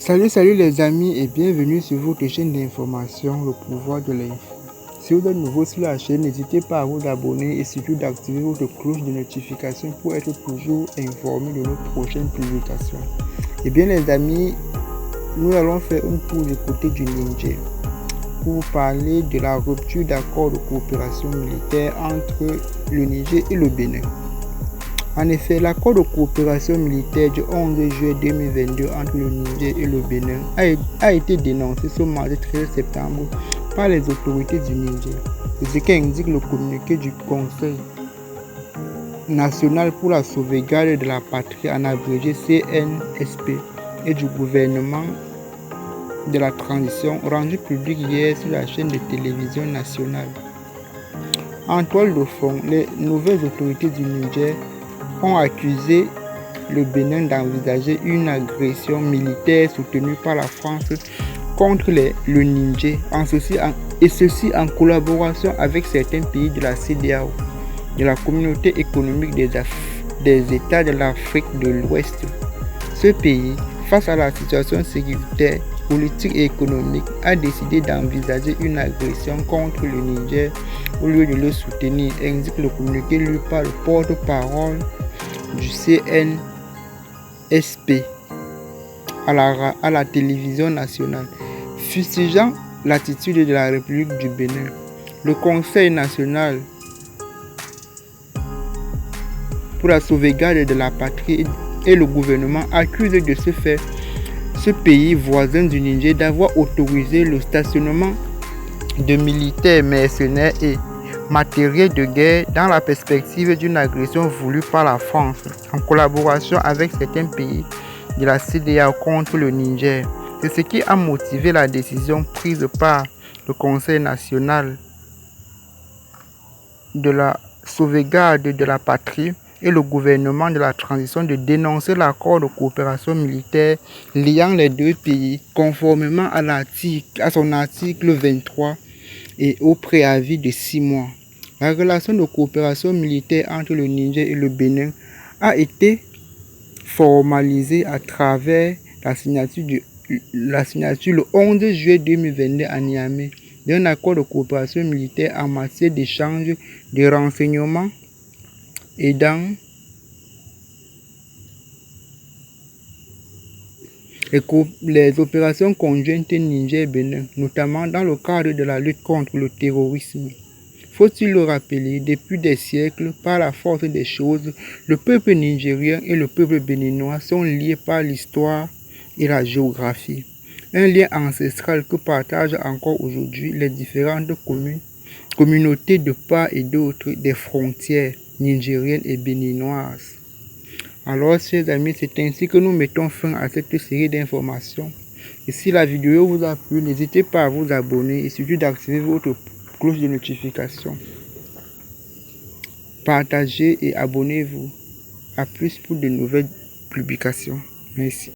Salut les amis et bienvenue sur votre chaîne d'information, le pouvoir de l'info. Si vous êtes nouveau sur la chaîne, n'hésitez pas à vous abonner et surtout d'activer votre cloche de notification pour être toujours informé de nos prochaines publications. Et bien les amis, nous allons faire un tour du côté du Niger pour parler de la rupture d'accord de coopération militaire entre le Niger et le Bénin. En effet, l'accord de coopération militaire du 11 juillet 2022 entre le Niger et le Bénin a été dénoncé ce mardi 13 septembre par les autorités du Niger. C'est ce qu'indique le communiqué du Conseil national pour la sauvegarde de la patrie, en abrégé CNSP, et du gouvernement de la transition, rendu public hier sur la chaîne de télévision nationale. En toile de fond, les nouvelles autorités du Niger ont accusé le Bénin d'envisager une agression militaire soutenue par la France contre le Niger, ceci en collaboration avec certains pays de la CEDEAO, de la Communauté économique des États de l'Afrique de l'Ouest. Ce pays, face à la situation sécuritaire, politique et économique, a décidé d'envisager une agression contre le Niger au lieu de le soutenir, indique le communiqué lu par le porte-parole du CNSP à la télévision nationale. Fustigeant l'attitude de la République du Bénin, le Conseil national pour la sauvegarde de la patrie et le gouvernement accusent de ce fait ce pays voisin du Niger d'avoir autorisé le stationnement de militaires mercenaires et matériel de guerre dans la perspective d'une agression voulue par la France en collaboration avec certains pays de la CEDEAO contre le Niger. C'est ce qui a motivé la décision prise par le Conseil national de la sauvegarde de la patrie et le gouvernement de la transition de dénoncer l'accord de coopération militaire liant les deux pays conformément à son article 23 et au préavis de 6 mois. La relation de coopération militaire entre le Niger et le Bénin a été formalisée à travers la signature le 11 juillet 2022 à Niamey d'un accord de coopération militaire en matière d'échange de renseignements et dans les opérations conjointes Niger-Bénin, notamment dans le cadre de la lutte contre le terrorisme. Faut-il le rappeler, depuis des siècles, par la force des choses, le peuple nigérien et le peuple béninois sont liés par l'histoire et la géographie. Un lien ancestral que partagent encore aujourd'hui les différentes communautés de part et d'autre des frontières nigériennes et béninoises. Alors, chers amis, c'est ainsi que nous mettons fin à cette série d'informations. Et si la vidéo vous a plu, n'hésitez pas à vous abonner et surtout d'activer votre cloche de notification. Partagez et abonnez-vous. À plus pour de nouvelles publications. Merci.